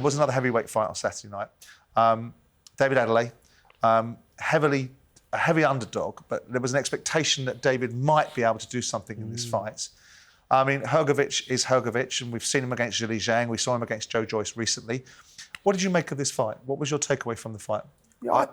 was another heavyweight fight on Saturday night. David Adeleye, a heavy underdog, but there was an expectation that David might be able to do something in this fight. I mean, Hrgovic is Hrgovic, and we've seen him against Zhilei Zhang. We saw him against Joe Joyce recently. What did you make of this fight? What was your takeaway from the fight? Yeah,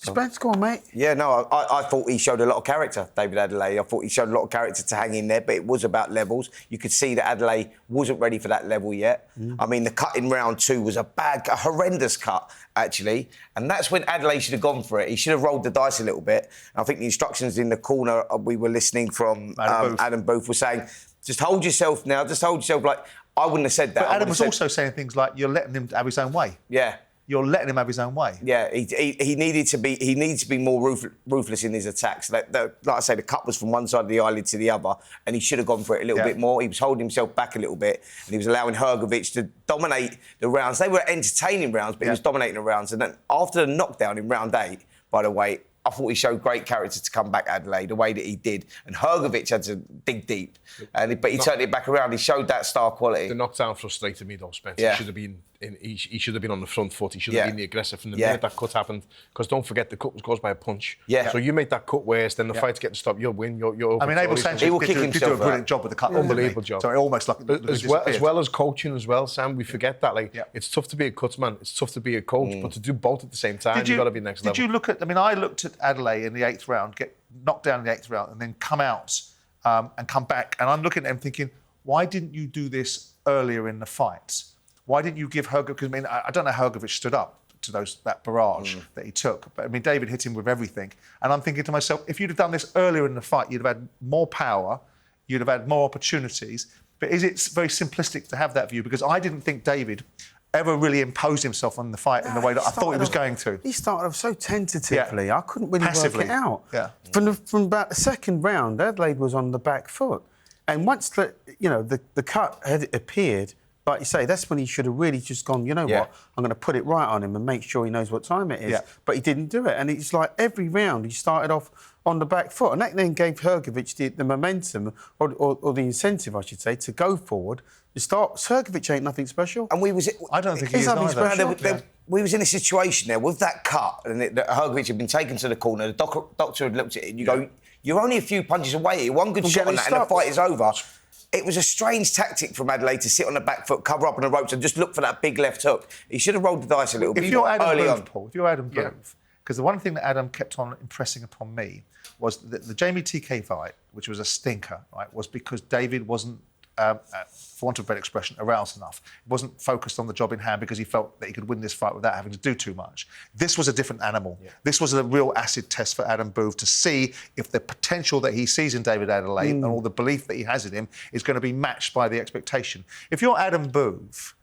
Spence, go on, mate. Yeah, no, I thought he showed a lot of character, David Adeleye. I thought he showed a lot of character to hang in there, but it was about levels. You could see that Adeleye wasn't ready for that level yet. I mean, the cut in round 2 was a horrendous cut, actually. And that's when Adeleye should have gone for it. He should have rolled the dice a little bit. I think the instructions in the corner we were listening from Adam Booth were saying, just hold yourself now, just hold yourself. Like, I wouldn't have said that. But Adam was also saying things like, you're letting him have his own way. Yeah. You're letting him have his own way. Yeah, he needed to be. He needs to be more ruthless in his attacks. Like I say, the cut was from one side of the eyelid to the other, and he should have gone for it a little bit more. He was holding himself back a little bit, and he was allowing Hrgovic to dominate the rounds. They were entertaining rounds, but he was dominating the rounds. And then after the knockdown in round 8, by the way, I thought he showed great character to come back, Adeleye, the way that he did. And Hrgovic had to dig deep, but he turned it back around. He showed that star quality. The knockdown frustrated me, though, Spence. Yeah. He should have been he should have been on the front foot. He should have been the aggressor from the minute that cut happened. Because don't forget, the cut was caused by a punch. Yeah. So you make that cut worse, then the fight's getting stopped. You'll win. You're I mean, Abel Sanchez did do a brilliant job with the cut. Unbelievable job. So it almost like as well as coaching as well, Sam. We forget that. Like, it's tough to be a cutsman. It's tough to be a coach, but to do both at the same time, you've got to be next level. Did you look at? I mean, I looked at Adeleye in the 8th round, get knocked down in the 8th round, and then come out and come back, and I'm looking at him thinking, why didn't you do this earlier in the fight? Why didn't you give Hrgovic? Because I mean, I don't know how Hrgovic stood up to that barrage that he took, but I mean, David hit him with everything, and I'm thinking to myself, if you'd have done this earlier in the fight, you'd have had more power, you'd have had more opportunities. But is it very simplistic to have that view? Because I didn't think David ever really imposed himself on the fight in the way that I thought he was going to. He started off so tentatively. I couldn't really Passively. work it out. Yeah. From about the 2nd round, Adeleye was on the back foot, and once the cut had appeared, like you say, that's when he should have really just gone, you know what, I'm going to put it right on him and make sure he knows what time it is. Yeah. But he didn't do it. And it's like every round he started off on the back foot. And that then gave Hrgovic the momentum, or the incentive, I should say, to go forward. Hrgovic ain't nothing special. And I don't think he is either. We was in a situation there with that cut, and Hrgovic had been taken to the corner. The doctor had looked at it, and you go, you're only a few punches away. One good shot on that, and the fight is over. It was a strange tactic from Adeleye to sit on the back foot, cover up on the ropes, and just look for that big left hook. He should have rolled the dice a little bit early on. Paul, if you're Adam Booth, because the one thing that Adam kept on impressing upon me was that the Jamie TK fight, which was a stinker, right, was because David wasn't, for want of a better expression, aroused enough. He wasn't focused on the job in hand because he felt that he could win this fight without having to do too much. This was a different animal. Yeah. This was a real acid test for Adam Booth to see if the potential that he sees in David Adeleye and all the belief that he has in him is going to be matched by the expectation. If you're Adam Booth,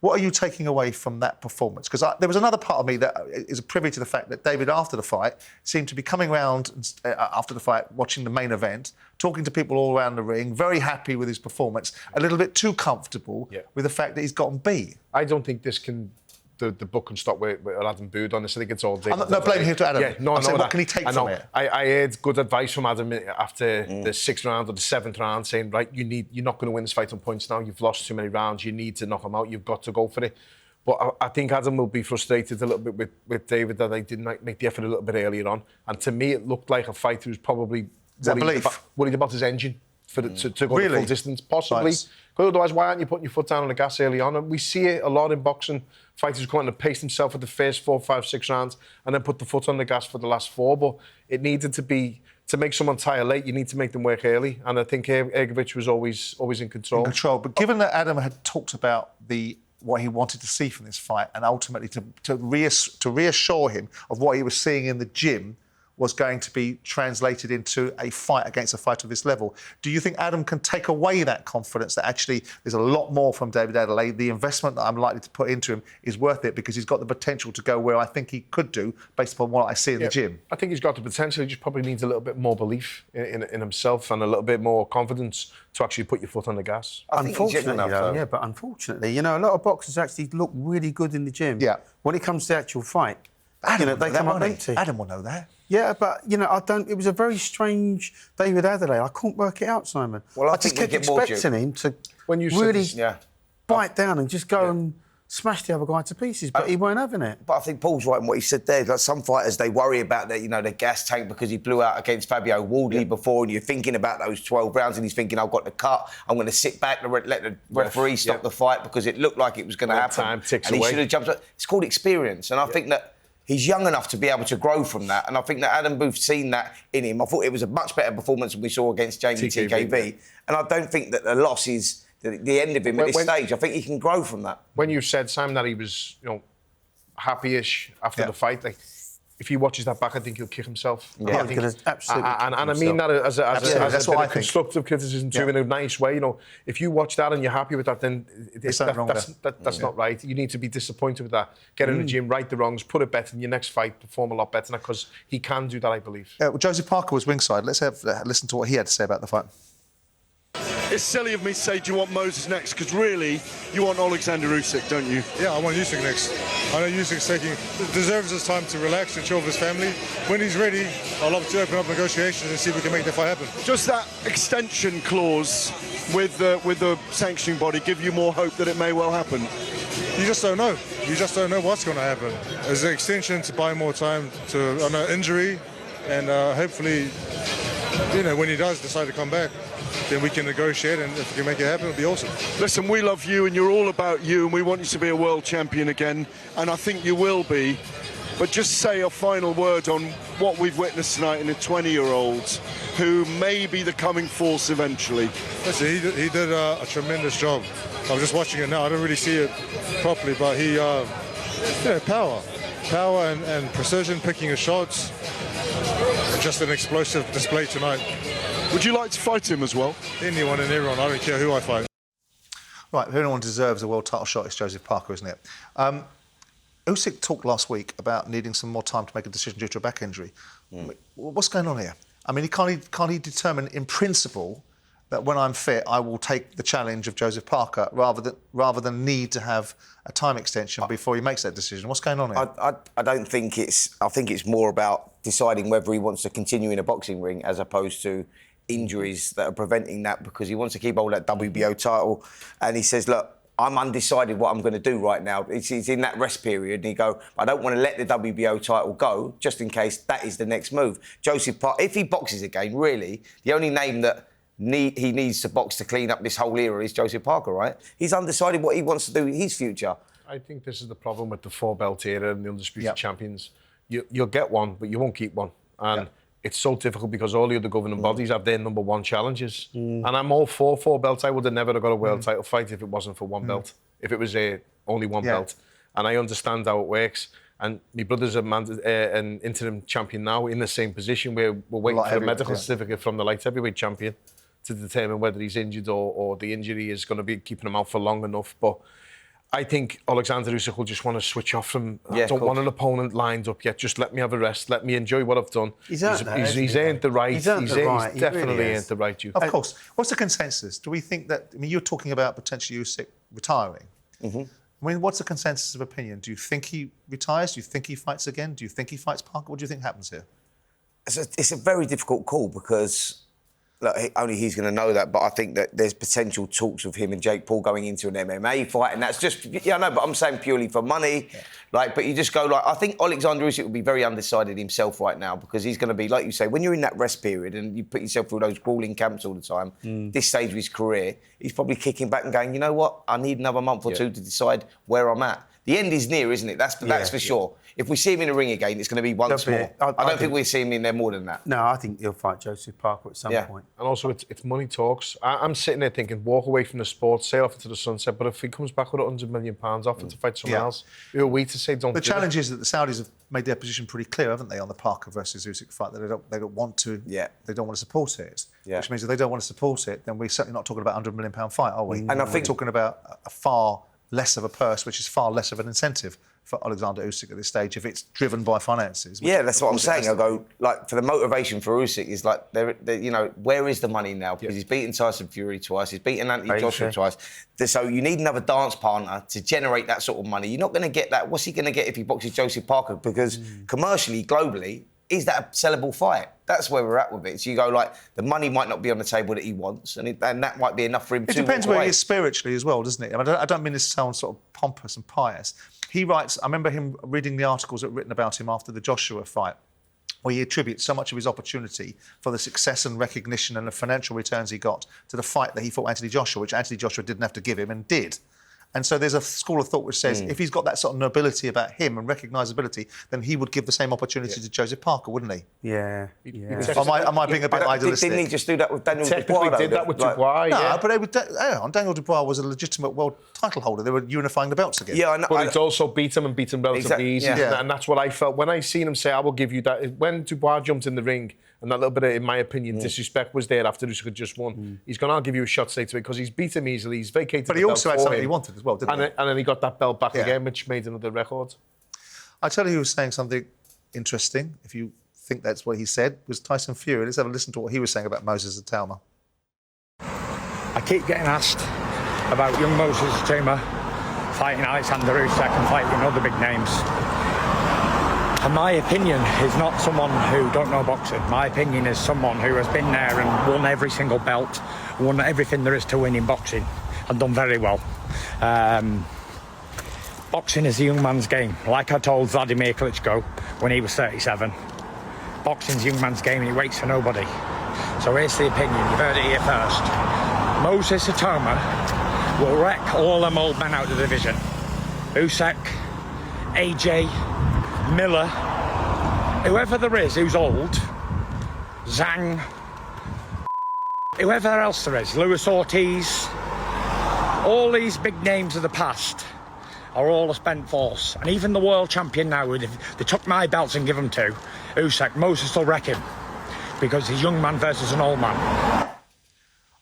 what are you taking away from that performance? Because there was another part of me that is privy to the fact that David, after the fight, seemed to be coming around after the fight, watching the main event, talking to people all around the ring, very happy with his performance, a little bit too comfortable with the fact that he's gotten beat. I don't think this can... The book can stop with Adam Booth on this. I think it's all David. No blame here to Adam. Yeah, no, I'm saying, what can he take from it? I heard good advice from Adam after the 6th round or the 7th round, saying, right, you're not going to win this fight on points now. You've lost too many rounds. You need to knock him out. You've got to go for it. But I think Adam will be frustrated a little bit with David that they didn't make the effort a little bit earlier on. And to me, it looked like a fighter who's probably worried about his engine to go the full distance, possibly. Because otherwise, why aren't you putting your foot down on the gas early on? And we see it a lot in boxing. Fighters go on and pace themselves for the first 4, 5, 6 rounds and then put the foot on the gas for the last 4. But it needed to be, to make someone tire late, you need to make them work early. And I think Hrgovic was always in control. But given that Adam had talked about what he wanted to see from this fight and ultimately to reassure him of what he was seeing in the gym was going to be translated into a fight against a fighter of this level. Do you think Adam can take away that confidence that actually there's a lot more from David Adeleye? The investment that I'm likely to put into him is worth it because he's got the potential to go where I think he could do based upon what I see in the gym. I think he's got the potential. He just probably needs a little bit more belief in himself and a little bit more confidence to actually put your foot on the gas. Unfortunately, but unfortunately, a lot of boxers actually look really good in the gym. Yeah. When it comes to the actual fight, Adam, they come up empty. Adam will know that. Yeah, but, I don't... It was a very strange David Adeleye. I couldn't work it out, Simon. Well, I just kept expecting him to really bite down and just go and smashed the other guy to pieces, but he weren't having it. But I think Paul's right in what he said there. Like some fighters, they worry about their, their gas tank because he blew out against Fabio Wardley before, and you're thinking about those 12 rounds, and he's thinking, I've got the cut, I'm going to sit back and let the referee stop the fight because it looked like it was going to happen. Time ticks and he away. should have jumped. It's called experience, and I think that he's young enough to be able to grow from that, and I think that Adam Booth's seen that in him. I thought it was a much better performance than we saw against Jamie TKV, and I don't think that the loss is the end of him at this stage. I think he can grow from that. When you said, Sam, that he was, happy-ish after the fight, like, if he watches that back, I think he'll kick himself. Yeah, I think, absolutely. And I mean that as a that's bit what I of think. constructive criticism too, in a nice way. If you watch that and you're happy with that, then that's not right. You need to be disappointed with that. Get in the gym, right the wrongs, put it better in your next fight, perform a lot better, because he can do that, I believe. Well, Joseph Parker was ringside. Let's listen to what he had to say about the fight. It's silly of me to say, do you want Moses next? Because really, you want Oleksandr Usyk, don't you? Yeah, I want Usyk next. I know Usyk's deserves his time to relax and chill with his family. When he's ready, I'd love to open up negotiations and see if we can make the fight happen. Does that extension clause with the sanctioning body give you more hope that it may well happen? You just don't know. You just don't know what's going to happen. There's an extension to buy more time to on an injury, and hopefully, when he does decide to come back, then we can negotiate, and if we can make it happen, it'll be awesome. Listen, we love you, and you're all about you, and we want you to be a world champion again, and I think you will be. But just say a final word on what we've witnessed tonight in the 20-year-olds who may be the coming force eventually. Listen, he did a tremendous job. I'm just watching it now. I don't really see it properly, but he, power and precision, picking his shots. Just an explosive display tonight. Would you like to fight him as well? Anyone and everyone. I don't care who I fight. Right, if anyone deserves a world title shot, it's Joseph Parker, isn't it? Usyk talked last week about needing some more time to make a decision due to a back injury. What's going on here? I mean, can't he determine in principle that when I'm fit, I will take the challenge of Joseph Parker rather than need to have a time extension before he makes that decision? What's going on here? I don't think it's... I think it's more about deciding whether he wants to continue in a boxing ring as opposed to injuries that are preventing that, because he wants to keep hold of that WBO title. And he says, look, I'm undecided what I'm going to do right now. He's in that rest period, and he go, I don't want to let the WBO title go, just in case that is the next move. Joseph Parker, if he boxes again, really, the only name that he needs to box to clean up this whole era is Joseph Parker, right? He's undecided what he wants to do in his future. I think this is the problem with the four-belt era and the undisputed champions. You'll get one, but you won't keep one. And it's so difficult because all the other governing bodies have their number one challenges. And I'm all for four belts. I would have never got a world title fight if it wasn't for one belt, if it was only one belt. And I understand how it works. And my brother's an interim champion now in the same position where we're waiting for a medical certificate from the light heavyweight champion to determine whether he's injured or the injury is going to be keeping him out for long enough. But I think Oleksandr Usyk will just want to switch off from... I don't want an opponent lined up yet. Just let me have a rest. Let me enjoy what I've done. He's earned the right. He's definitely earned the right. Of course. What's the consensus? Do we think that... I mean, you're talking about potentially Usyk retiring. I mean, what's the consensus of opinion? Do you think he retires? Do you think he fights again? Do you think he fights Parker? What do you think happens here? It's a very difficult call because... Look, only he's going to know that, but I think that there's potential talks of him and Jake Paul going into an MMA fight, and that's just, I know, but I'm saying purely for money. But you just go, I think Oleksandr Usyk will be very undecided himself right now because he's going to be, like you say, when you're in that rest period and you put yourself through those grueling camps all the time, this stage of his career, he's probably kicking back and going, you know what, I need another month or two to decide where I'm at. The end is near, isn't it? That's for sure. If we see him in the ring again, it's going to be once more. I don't think we'll see him in there more than that. No, I think he'll fight Joseph Parker at some point. And also, it's money talks. I'm sitting there thinking, walk away from the sport, sail off into the sunset, but if he comes back with £100 million offer to fight someone else, who are we to say don't do it? The challenge is that the Saudis have made their position pretty clear, haven't they, on the Parker versus Usyk fight, that they don't want to they don't want to support it. Which means if they don't want to support it, then we're certainly not talking about a £100 million fight, are we? And I think we're talking about a far less of a purse, which is far less of an incentive for Oleksandr Usyk at this stage if it's driven by finances. Yeah, that's what I'm saying. I go, for the motivation for Usyk is where is the money now? Because he's beaten Tyson Fury twice, he's beaten Anthony Joshua twice. So you need another dance partner to generate that sort of money. You're not going to get that. What's he going to get if he boxes Joseph Parker? Because commercially, globally, is that a sellable fight? That's where we're at with it. So you go like, the money might not be on the table that he wants, and that might be enough for him to. It depends where he is spiritually as well, doesn't it? I mean, I don't mean this to sound sort of pompous and pious. He writes. I remember him reading the articles that were written about him after the Joshua fight, where he attributes so much of his opportunity for the success and recognition and the financial returns he got to the fight that he fought Anthony Joshua, which Anthony Joshua didn't have to give him and did. And so there's a school of thought which says if he's got that sort of nobility about him and recognisability, then he would give the same opportunity to Joseph Parker, wouldn't he? Yeah. Am I being a bit idealistic? Didn't he just do that with Daniel Dubois? Technically did that with Dubois, No, but Daniel Dubois was a legitimate world title holder. They were unifying the belts again. Yeah, I know. But it's also beat him relatively easy. Yeah. And that's what I felt when I seen him say, I will give you that. When Dubois jumped in the ring, and that little bit of, in my opinion, disrespect was there after Usyk had just won. He's gone, I'll give you a shot straight away because he's beat him easily. He's vacated But the he belt also had for something him. he wanted as well, didn't he? And then he got that belt back again, which made another record. I tell you who was saying something interesting, if you think that's what he said, was Tyson Fury. Let's have a listen to what he was saying about Moses Itauma. I keep getting asked about young Moses Itauma fighting Oleksandr Usyk and fighting other big names. And my opinion is not someone who don't know boxing. My opinion is someone who has been there and won every single belt, won everything there is to win in boxing, and done very well. Boxing is a young man's game. Like I told Vladimir Klitschko when he was 37, boxing's a young man's game and he waits for nobody. So here's the opinion, you've heard it here first. Moses Itauma will wreck all them old men out of the division. Usyk, AJ, Miller, whoever there is who's old, Zhang, whoever else there is, Luis Ortiz, all these big names of the past are all a spent force. And even the world champion now, if they took my belts and give them to Usyk, Moses will wreck him because he's a young man versus an old man.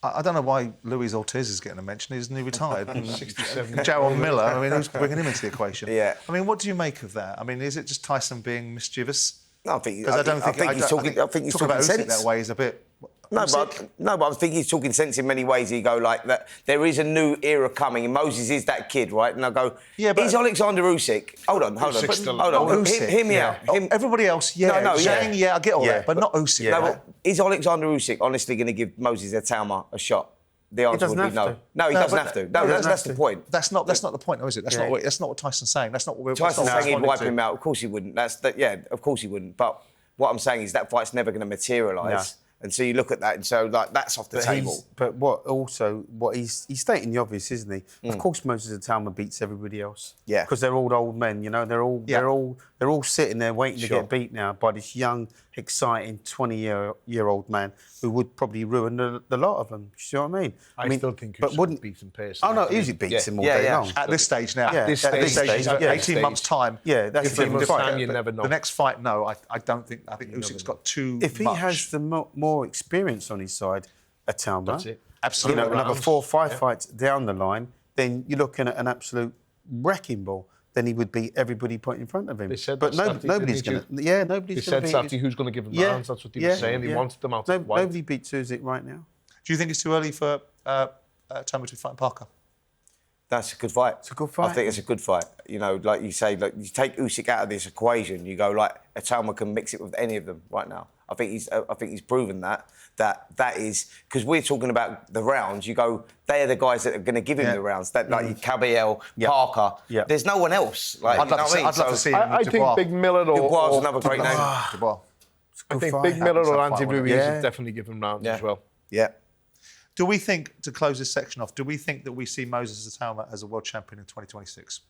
I don't know why Luis Ortiz is getting a mention. Isn't he retired? 67. Jarrell Miller. I mean, who's bringing him into the equation? Yeah. I mean, what do you make of that? I mean, is it just Tyson being mischievous? No, I think Because I think he's talking about sense. Usyk that way is a bit. No, but I think he's talking sense in many ways. He go like that. There is a new era coming, and Moses is that kid, right? And I go, yeah, but is Oleksandr Usyk? Hold on. Hold on. Usyk, Hear me out. Everybody else, yeah. No, Zhang, yeah, I get all that, but not Usyk. Yeah. No, but is Oleksandr Usyk honestly going to give Moses Itauma a shot? The answer would be no. No, he doesn't have to. No, that's the point. That's not the point, though, is it? That's not what Tyson's saying. That's not what we're. Tyson's saying he'd wipe him out. Of course he wouldn't. Of course he wouldn't. But what I'm saying is that fight's never going to materialise. And so you look at that, and so like that's off the table. But what he's stating the obvious, isn't he? Of course, Moses Itauma beats everybody else. Yeah. Because they're all old men, you know. They're all sitting there waiting to get beat now by this young, exciting 20-year-old man who would probably ruin the lot of them. Do you know what I mean? I still think Usyk would beat him personally. Oh no, Usyk beats him all day long. At this stage now. Yeah. At this stage, 18 months' time. Yeah, that's the different fight. You never know. The next fight, no, I don't think. I think Usyk's got too If he much. has the more experience on his side, Itauma, That's it. Absolutely. you know, another 4 or 5 fights down the line, then you're looking at an absolute wrecking ball. Then he would beat everybody put in front of him. They said but that, nobody's going to. Yeah, nobody's going to beat. They said who's going to give him rounds. That's what they were saying. They wanted them out of white. Nobody beats Usyk right now. Do you think it's too early for Itauma to fight Parker? That's a good fight. It's a good fight. I think it's a good fight. You know, like you say, like you take Usyk out of this equation, you go like Itauma can mix it with any of them right now. I think he's proven that is because we're talking about the rounds. You go, they are the guys that are going to give him the rounds. That like Caballel, Parker. Yeah. There's no one else. Like I'd love to see him. I think Big Miller Dubois is another great name. Dubois. I think Big Miller or Andy Ruiz would definitely give him rounds as well. Yeah. Do we think, to close this section off, do we think that we see Moses Itauma as a world champion in 2026?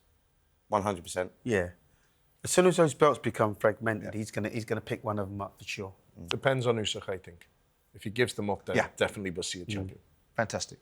100%. Yeah. As soon as those belts become fragmented, he's gonna pick one of them up for sure. Depends on Usyk, I think. If he gives them up, then definitely we'll see a champion. Fantastic.